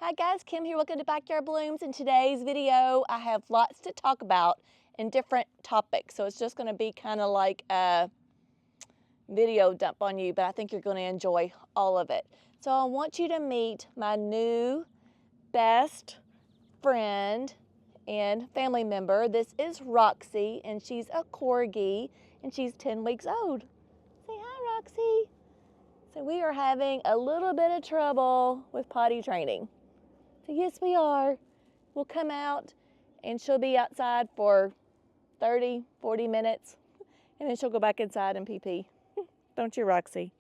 Hi guys, Kim here, welcome to Backyard Blooms. In today's video, I have lots to talk about in different topics. So it's just gonna be kind of like a video dump on you, but I think you're gonna enjoy all of it. So I want you to meet my new best friend and family member. This is Roxy, and she's a Corgi, and she's 10 weeks old. Say hi, Roxy. So we are having a little bit of trouble with potty training. So yes, we are. We'll come out and she'll be outside for 30, 40 minutes, and then she'll go back inside and pee-pee. Don't you, Roxy?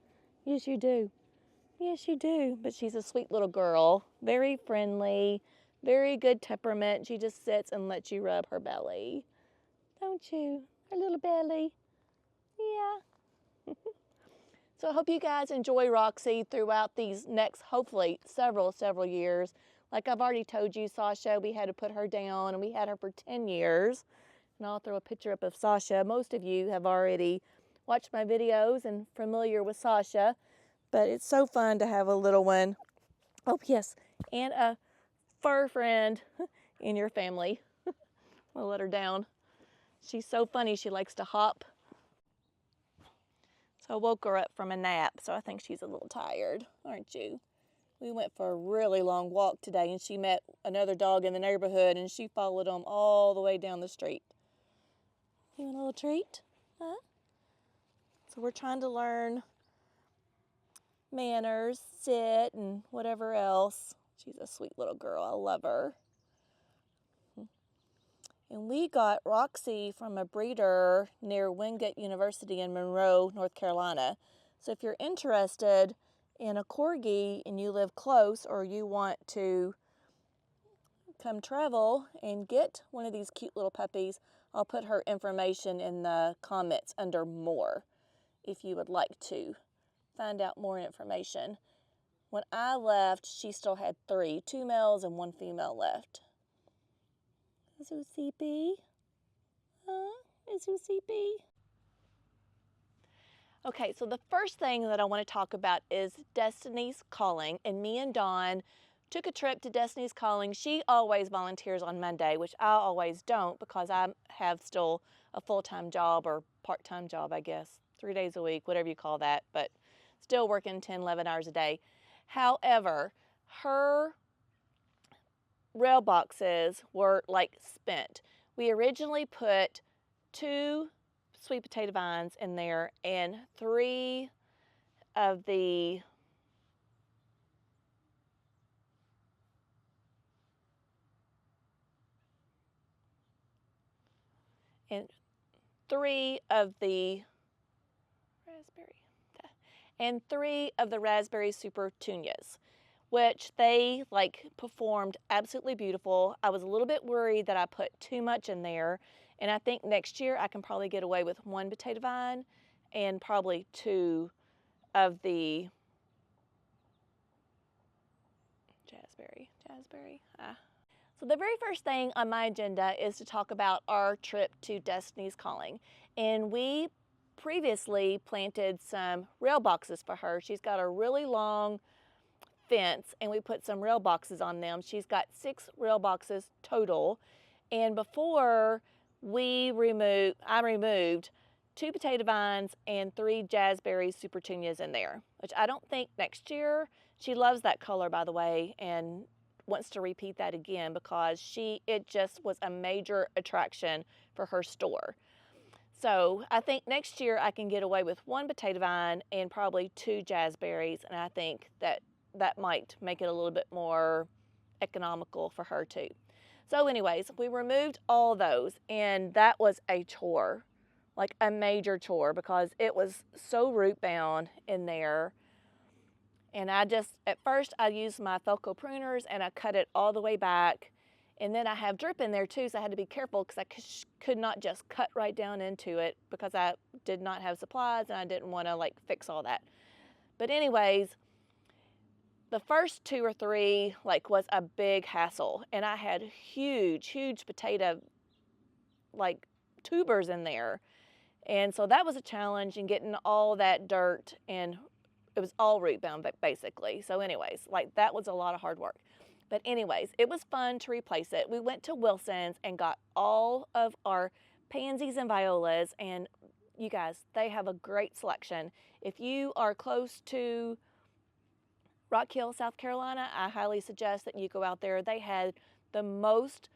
Yes, you do. Yes, you do. But she's a sweet little girl, very friendly, very good temperament. She just sits and lets you rub her belly. Don't you? Her little belly. Yeah. So I hope you guys enjoy Roxy throughout these next, hopefully, several years. Like I've already told you, Sasha, we had to put her down, and we had her for 10 years. And I'll throw a picture up of Sasha. Most of you have already watched my videos and familiar with Sasha, but it's so fun to have a little one. Oh, yes, and a fur friend in your family. I'll let her down. She's so funny. She likes to hop. So I woke her up from a nap, so I think she's a little tired, aren't you? We went for a really long walk today, and she met another dog in the neighborhood, and she followed them all the way down the street. You want a little treat? Huh? So we're trying to learn manners, sit, and whatever else. She's a sweet little girl. I love her. And we got Roxy from a breeder near Wingate University in Monroe, North Carolina. So if you're interested in a Corgi and you live close, or you want to come travel and get one of these cute little puppies, I'll put her information in the comments under more if you would like to find out more information. When I left, she still had 3 males and 1 female left. Is it CP? Huh? Is it CP? Okay, so the first thing that I want to talk about is Destiny's Calling, and me and Dawn took a trip to Destiny's Calling. She always volunteers on Monday, which I always don't because I have still a full-time job, or part-time job, I guess, 3 days a week, whatever you call that, but still working 10, 11 hours a day. However, her rail boxes were like spent. We originally put 2 sweet potato vines in there and 3 of the raspberry Supertunias, which they performed absolutely beautiful. I was a little bit worried that I put too much in there, and I think next year I can probably get away with 1 potato vine and probably 2 of the Jazzberry. So the very first thing on my agenda is to talk about our trip to Destiny's Calling. And we previously planted some rail boxes for her. She's got a really long fence, and we put some rail boxes on them. She's got 6 rail boxes total. And before I removed 2 potato vines and 3 Jazzberry Supertunias in there, which I don't think next year. She loves that color, by the way, and wants to repeat that again because it just was a major attraction for her store. So I think next year I can get away with 1 potato vine and probably 2 Jazzberries, and I think that might make it a little bit more economical for her too. So anyways, we removed all those, and that was a chore, like a major chore, because it was so root bound in there. And at first I used my Felco pruners and I cut it all the way back. And then I have drip in there too, so I had to be careful because I could not just cut right down into it because I did not have supplies and I didn't want to fix all that. But anyways, the first 2 or 3 was a big hassle, and I had huge potato tubers in there. And so that was a challenge in getting all that dirt, and it was all root bound basically. So anyways, that was a lot of hard work. But anyways, it was fun to replace it. We went to Wilson's and got all of our pansies and violas, and you guys, they have a great selection. If you are close to Rock Hill, South Carolina, I highly suggest that you go out there. They had the most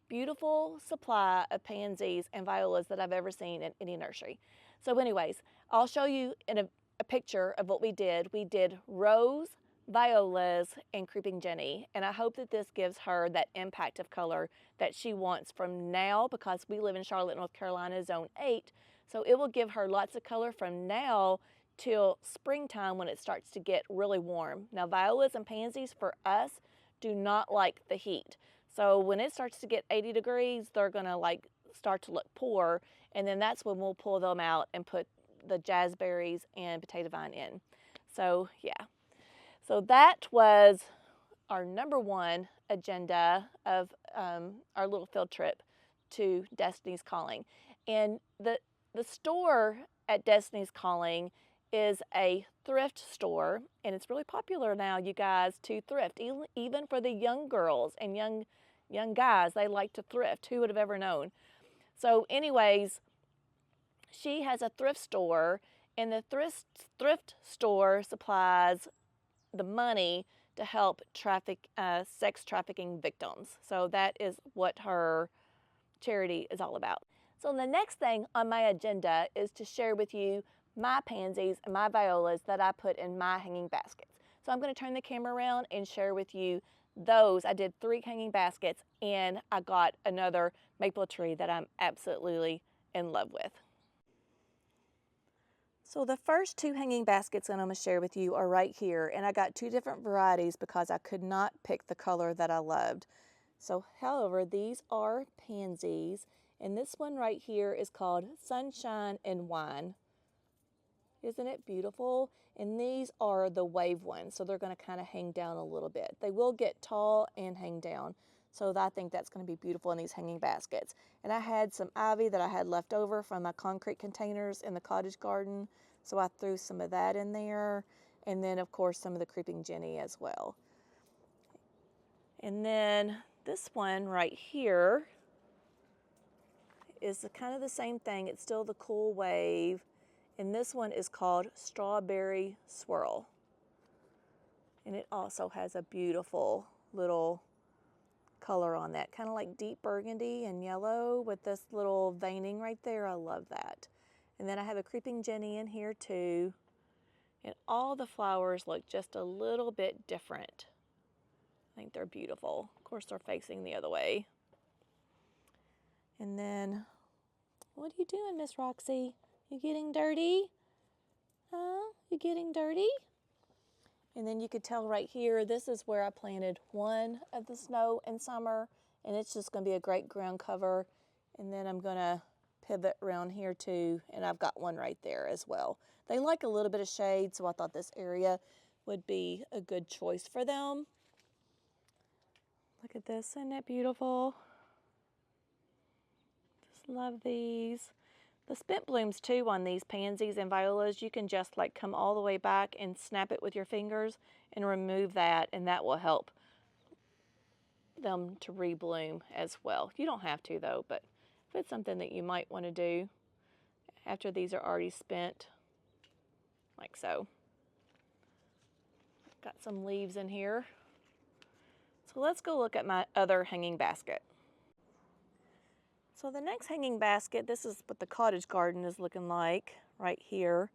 beautiful supply of pansies and violas that I've ever seen in any nursery. So anyways, I'll show you in a picture of what we did. We did rose, violas, and creeping Jenny, and I hope that this gives her that impact of color that she wants from now, because we live in Charlotte, North Carolina, zone 8, so it will give her lots of color from now till springtime when it starts to get really warm. Now, violas and pansies for us do not like the heat. So when it starts to get 80 degrees, they're gonna like start to look poor, and then that's when we'll pull them out and put the jazzberries and potato vine in. So yeah, so that was our #1 agenda of our little field trip to Destiny's Calling. And the store at Destiny's Calling is a thrift store, and it's really popular now, you guys, to thrift. Even for the young girls and young guys, they like to thrift. Who would have ever known? So anyways, she has a thrift store, and the thrift store supplies the money to help sex trafficking victims. So that is what her charity is all about. So the next thing on my agenda is to share with you my pansies and my violas that I put in my hanging baskets. So I'm going to turn the camera around and share with you those. I did 3 hanging baskets, and I got another maple tree that I'm absolutely in love with. So the first 2 hanging baskets that I'm going to share with you are right here, and I got 2 different varieties because I could not pick the color that I loved. So however, these are pansies, and this one right here is called Sunshine and Wine. Isn't it beautiful? And these are the wave ones, so they're going to kind of hang down a little bit. They will get tall and hang down, so I think that's going to be beautiful in these hanging baskets. And I had some ivy that I had left over from my concrete containers in the cottage garden, so I threw some of that in there, and then of course some of the creeping Jenny as well. And then this one right here is kind of the same thing. It's still the cool wave. And this one is called Strawberry Swirl. And it also has a beautiful little color on that, kind of like deep burgundy and yellow with this little veining right there. I love that. And then I have a creeping Jenny in here too. And all the flowers look just a little bit different. I think they're beautiful. Of course, they're facing the other way. And then, what are you doing, Miss Roxy? You getting dirty? Huh? You getting dirty? And then you could tell right here, this is where I planted one of the snow in summer, and it's just going to be a great ground cover. And then I'm going to pivot around here too, and I've got one right there as well. They like a little bit of shade, so I thought this area would be a good choice for them. Look at this, isn't that beautiful? Just love these. The spent blooms too on these pansies and violas, you can just like come all the way back and snap it with your fingers and remove that, and that will help them to rebloom as well. You don't have to though, but if it's something that you might want to do after these are already spent, like so. Got some leaves in here. So let's go look at my other hanging basket. So the next hanging basket, this is what the cottage garden is looking like right here.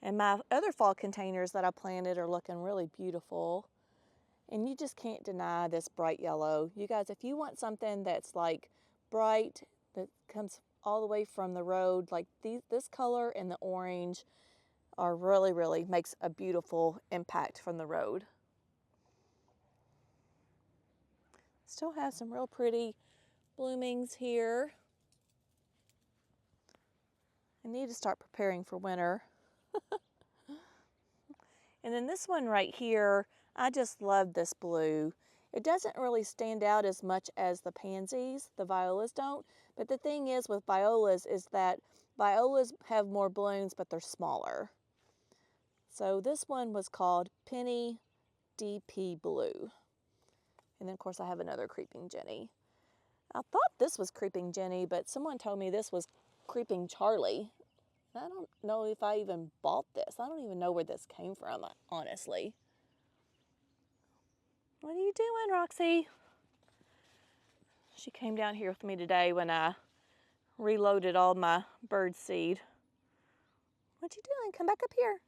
And my other fall containers that I planted are looking really beautiful. And you just can't deny this bright yellow. You guys, if you want something that's like bright, that comes all the way from the road, like this color and the orange are really makes a beautiful impact from the road. Still have some real pretty bloomings here. I need to start preparing for winter. And then this one right here, I just love this blue. It doesn't really stand out as much as the pansies, the violas don't, but the thing is with violas is that violas have more blooms, but they're smaller. So this one was called Penny DP Blue. And then of course I have another creeping Jenny. I thought this was creeping Jenny, but someone told me this was creeping Charlie. I don't know if I even bought this. I don't even know where this came from, honestly. What are you doing, Roxy? She came down here with me today when I reloaded all my bird seed. What you doing? Come back up here.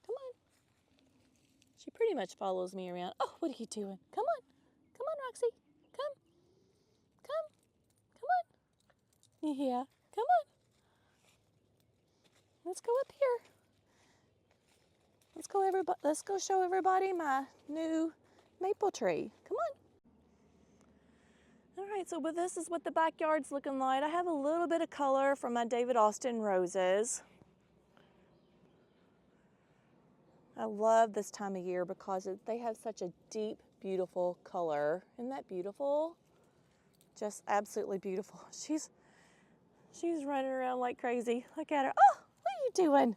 Come on. She pretty much follows me around. Oh, what are you doing? Come on. Come on, Roxy. Come. Come. Come on. Yeah. Come on. Let's go up here. Let's go show everybody my new maple tree. Come on. All right, so this is what the backyard's looking like. I have a little bit of color from my David Austin roses. I love this time of year because they have such a deep, beautiful color. Isn't that beautiful? Just absolutely beautiful. She's running around like crazy. Look at her. Oh, what are you doing?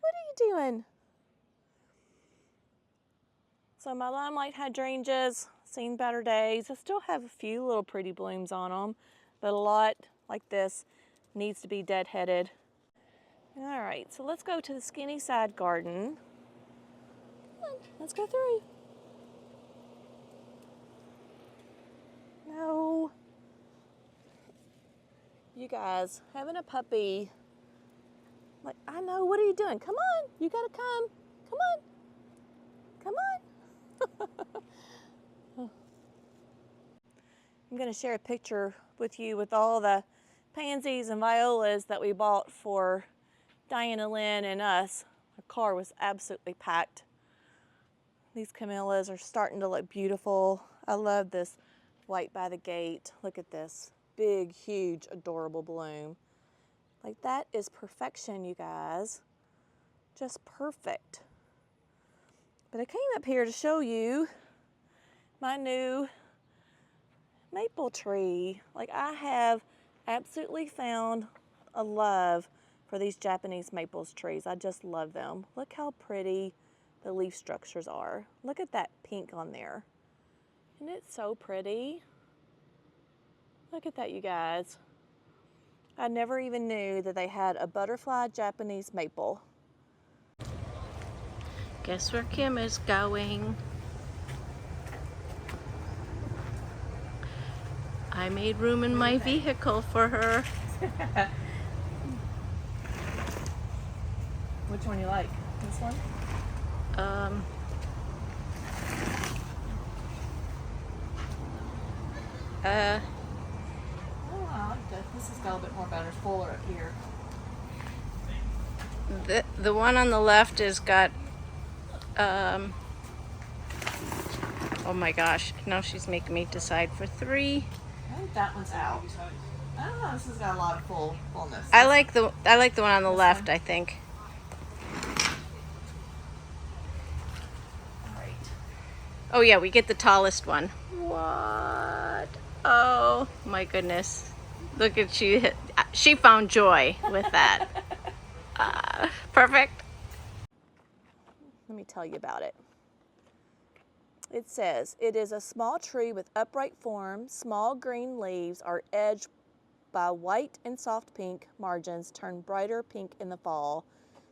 What are you doing? So my limelight hydrangeas, seen better days. I still have a few little pretty blooms on them, but a lot like this needs to be deadheaded. All right, so let's go to the skinny side garden. Come on, let's go through. No. You guys, having a puppy, like, I know, what are you doing? Come on, you gotta come. Come on. Come on. I'm gonna share a picture with you with all the pansies and violas that we bought for Diana Lynn and us. Our car was absolutely packed. These camellias are starting to look beautiful. I love this white by the gate. Look at this big, huge, adorable bloom. Like, that is perfection, you guys. Just perfect. But I came up here to show you my new maple tree. Like, I have absolutely found a love for these Japanese maples trees. I just love them. Look how pretty the leaf structures are. Look at that pink on there. Isn't it so pretty? Look at that, you guys. I never even knew that they had a butterfly Japanese maple. Guess where Kim is going? I made room in my vehicle for her. Which one you like? This one? Um, Oh, I like this. This has got a bit more better, fuller up here. the one on the left has got, oh my gosh, now she's making me decide for 3. I think that one's out. I don't know, this has got a lot of fullness. I like the one on the left, I think. Alright. Oh yeah, we get the tallest one. What? Oh my goodness. Look at she found joy with that. Perfect. Let me tell you about it. It says, it is a small tree with upright form, small green leaves are edged by white and soft pink margins, turn brighter pink in the fall.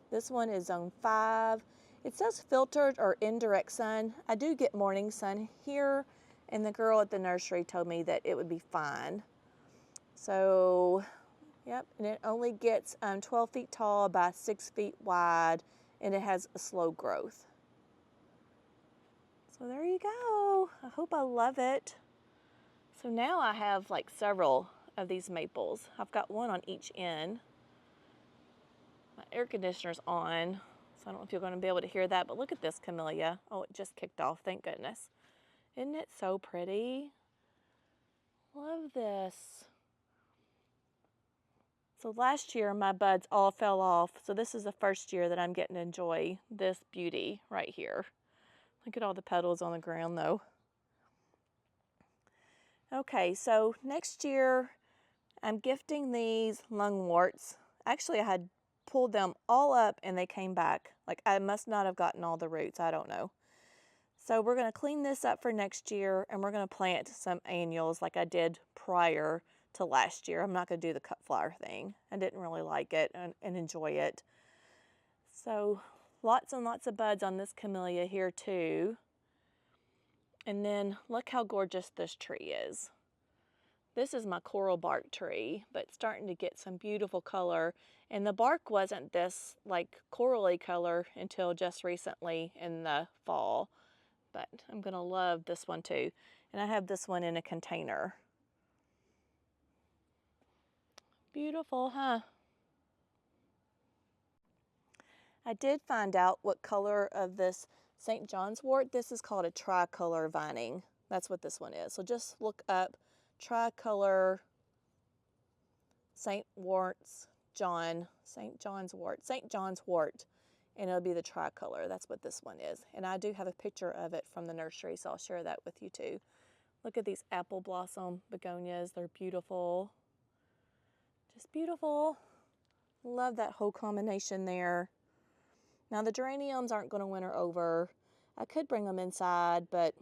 This one is zone 5. It says filtered or indirect sun. I do get morning sun here, and the girl at the nursery told me that it would be fine. So, yep, and it only gets 12 feet tall by 6 feet wide, and it has a slow growth. So there you go. I hope I love it. So now I have like several of these maples. I've got one on each end. My air conditioner's on, so I don't know if you're going to be able to hear that, but look at this camellia. Oh, it just kicked off, thank goodness. Isn't it so pretty? Love this. So last year my buds all fell off, so this is the first year that I'm getting to enjoy this beauty right here. Look at all the petals on the ground though. Okay, so next year I'm gifting these lungworts. Actually, I had pulled them all up and they came back. Like, I must not have gotten all the roots, I don't know. So we're going to clean this up for next year, and we're going to plant some annuals like I did prior to last year. I'm not going to do the cut flower thing. I didn't really like it and enjoy it. So lots and lots of buds on this camellia here too. And then look how gorgeous this tree is. This is my coral bark tree, but it's starting to get some beautiful color. And the bark wasn't this like corally color until just recently in the fall. But I'm gonna love this one too. And I have this one in a container. Beautiful, huh? I did find out what color of this St. John's wort. This is called a tricolor vining. That's what this one is. So just look up tricolor St. John's wort, and it'll be the tricolor. That's what this one is. And I do have a picture of it from the nursery, so I'll share that with you too. Look at these apple blossom begonias. They're beautiful. Just beautiful. Love that whole combination there. Now the geraniums aren't going to winter over. I could bring them inside, but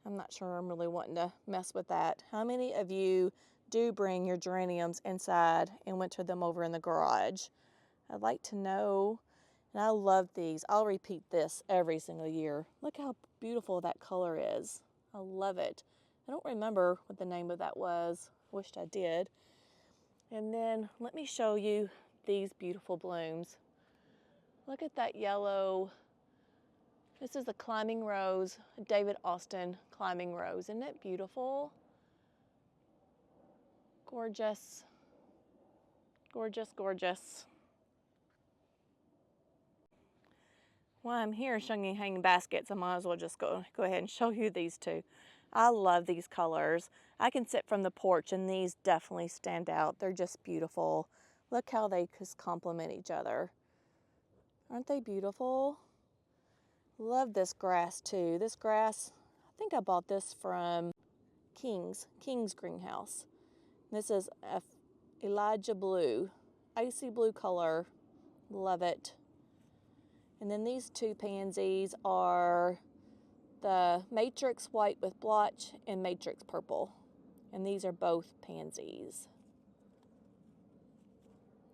I'm not sure I'm really wanting to mess with that. How many of you do bring your geraniums inside and winter them over in the garage? I'd like to know. And I love these. I'll repeat this every single year. Look how beautiful that color is. I love it. I don't remember what the name of that was. Wished I did. And then let me show you these beautiful blooms. Look at that yellow. This is a climbing rose, David Austin climbing rose. Isn't it beautiful? Gorgeous. Gorgeous, gorgeous. While I'm here showing you hanging baskets, I might as well just go ahead and show you these two. I love these colors. I can sit from the porch and these definitely stand out. They're just beautiful. Look how they just complement each other. Aren't they beautiful? Love this grass too. This grass, I think I bought this from King's greenhouse. This is a Elijah blue, icy blue color. Love it. And then these two pansies are the matrix white with blotch and matrix purple. And these are both pansies.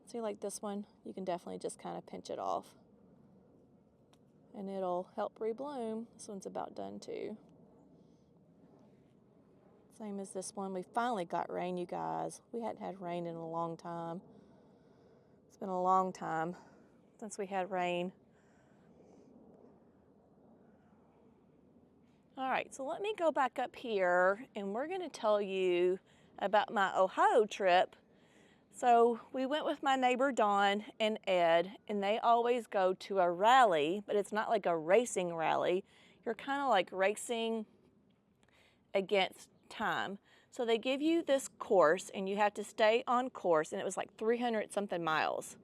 See, like this one, you can definitely just kind of pinch it off. And it'll help rebloom. This one's about done too. Same as this one. We finally got rain, you guys. We hadn't had rain in a long time. It's been a long time since we had rain. All right, so let me go back up here and we're gonna tell you about my Ohio trip. So we went with my neighbor Dawn and Ed, and they always go to a rally, but it's not like a racing rally. You're kind of like racing against time. So they give you this course and you have to stay on course, and it was like 300 something miles.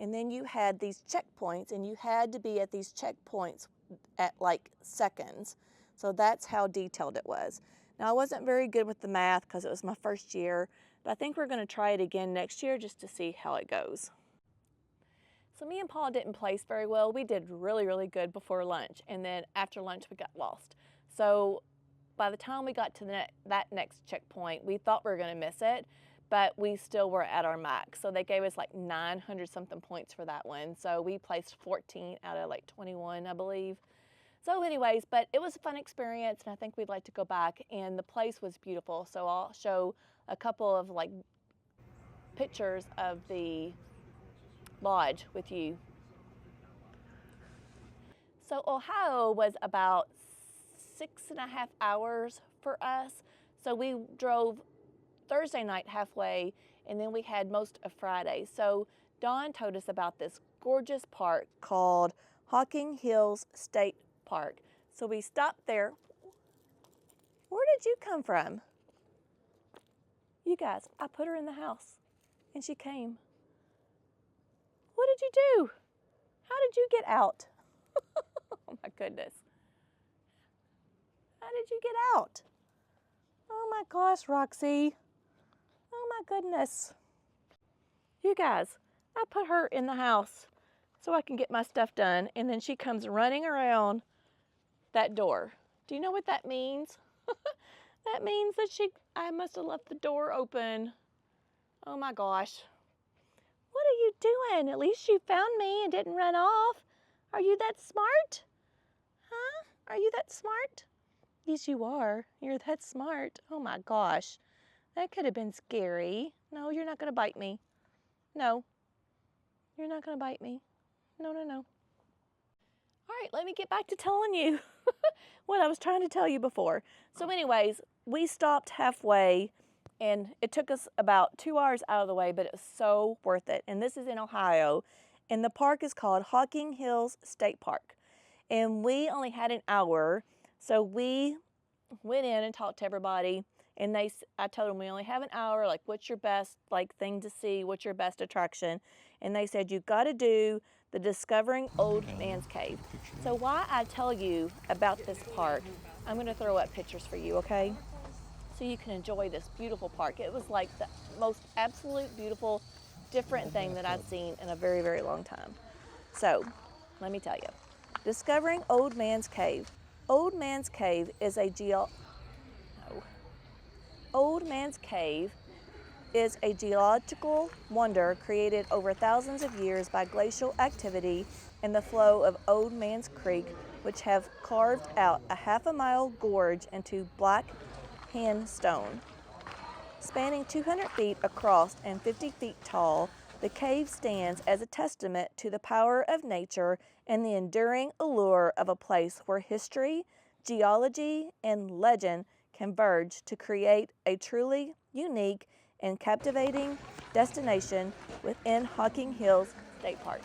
And then you had these checkpoints, and you had to be at these checkpoints at like seconds. So that's how detailed it was. Now, I wasn't very good with the math because it was my first year, but I think we're going to try it again next year just to see how it goes. So me and Paul didn't place very well. We did really, really good before lunch, and then after lunch we got lost. So by the time we got to that next checkpoint, we thought we were going to miss it, but we still were at our max. So they gave us like 900 something points for that one. So we placed 14 out of like 21, I believe. So anyways, but it was a fun experience, and I think we'd like to go back, and the place was beautiful. So I'll show a couple of like pictures of the lodge with you. So Ohio was about 6.5 hours for us. So we drove Thursday night halfway, and then we had most of Friday. So Dawn told us about this gorgeous park called Hocking Hills State Park. So we stopped there. Where did you come from? You guys, I put her in the house and she came. What did you do? How did you get out? Oh my goodness. How did you get out? Oh my gosh, Roxy. Oh my goodness. You guys, I put her in the house so I can get my stuff done. And then she comes running around that door. Do you know what that means? That means that I must have left the door open. Oh my gosh. What are you doing? At least you found me and didn't run off. Are you that smart? Huh? Are you that smart? Yes, you are. You're that smart. Oh my gosh. That could have been scary. No, you're not going to bite me. No. You're not going to bite me. No, no, no. All right, let me get back to telling you what I was trying to tell you before. So anyways, we stopped halfway, and it took us about 2 hours out of the way, but it was so worth it. And this is in Ohio, and the park is called Hocking Hills State Park. And we only had an hour, so we went in and talked to everybody, and I told them we only have an hour, like what's your best thing to see, what's your best attraction? And they said you've got to do the Discovering Old Man's Cave. So while I tell you about this park, I'm going to throw up pictures for you, okay? So you can enjoy this beautiful park. It was like the most absolute beautiful, different thing that I've seen in a very, very long time. So let me tell you, Discovering Old Man's Cave. Old Man's Cave is Old Man's Cave is a geological wonder created over thousands of years by glacial activity and the flow of Old Man's Creek, which have carved out a half-a-mile gorge into black hand stone. Spanning 200 feet across and 50 feet tall, the cave stands as a testament to the power of nature and the enduring allure of a place where history, geology, and legend converge to create a truly unique and captivating destination within Hocking Hills State Park.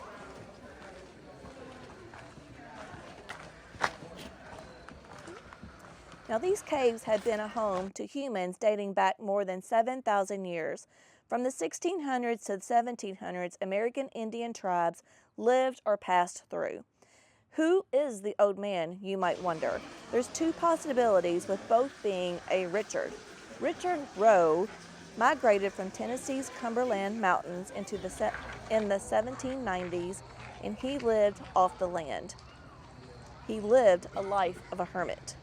Now, these caves had been a home to humans dating back more than 7,000 years. From the 1600s to the 1700s, American Indian tribes lived or passed through. Who is the old man, you might wonder? There's two possibilities, with both being a Richard. Richard Rowe migrated from Tennessee's Cumberland Mountains in the 1790s, and he lived off the land. He lived a life of a hermit.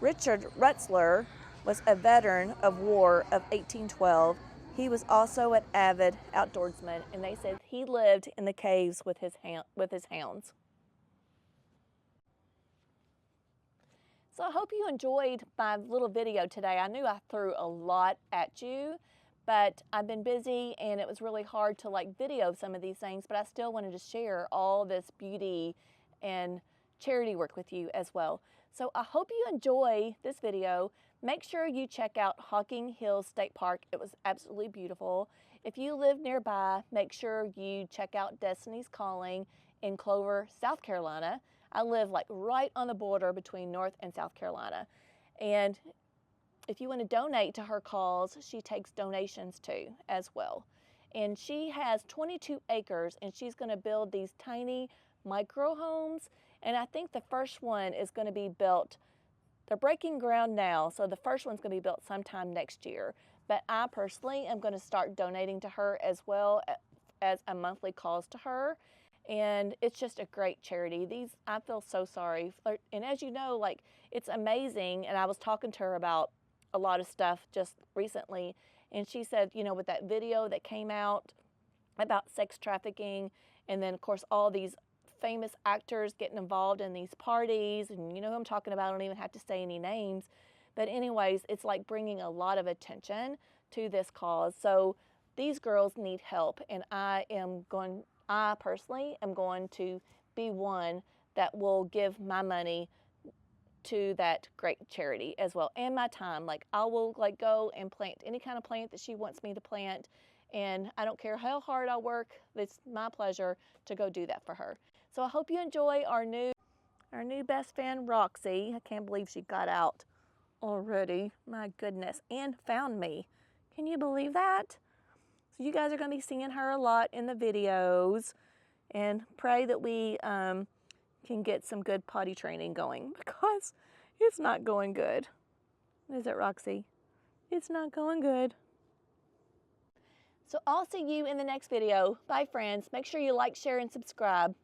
Richard Rutzler was a veteran of war of 1812. He was also an avid outdoorsman, and they said he lived in the caves with his hounds. So I hope you enjoyed my little video today. I knew I threw a lot at you, but I've been busy and it was really hard to video some of these things, but I still wanted to share all this beauty and charity work with you as well. So I hope you enjoy this video. Make sure you check out Hocking Hills State Park. It was absolutely beautiful. If you live nearby, make sure you check out Destiny's Calling in Clover, South Carolina. I live right on the border between North and South Carolina. And if you want to donate to her cause, she takes donations too as well. And she has 22 acres, and she's going to build these tiny micro homes. And I think the first one is going to be built, they're breaking ground now, so the first one's going to be built sometime next year. But I personally am going to start donating to her as well as a monthly cause to her. And it's just a great charity. I feel so sorry. And as you know, it's amazing. And I was talking to her about a lot of stuff just recently. And she said, with that video that came out about sex trafficking, and then of course all these famous actors getting involved in these parties, and you know who I'm talking about, I don't even have to say any names. But anyways, it's bringing a lot of attention to this cause. So these girls need help, and I personally am going to be one that will give my money to that great charity as well, and my time. I will go and plant any kind of plant that she wants me to plant, and I don't care how hard I work. It's my pleasure to go do that for her. So I hope you enjoy our new best friend, Roxy. I can't believe she got out already. My goodness, and found me. Can you believe that? So you guys are going to be seeing her a lot in the videos, and pray that we can get some good potty training going, because it's not going good. Is it, Roxy? It's not going good. So I'll see you in the next video. Bye, friends. Make sure you like, share, and subscribe.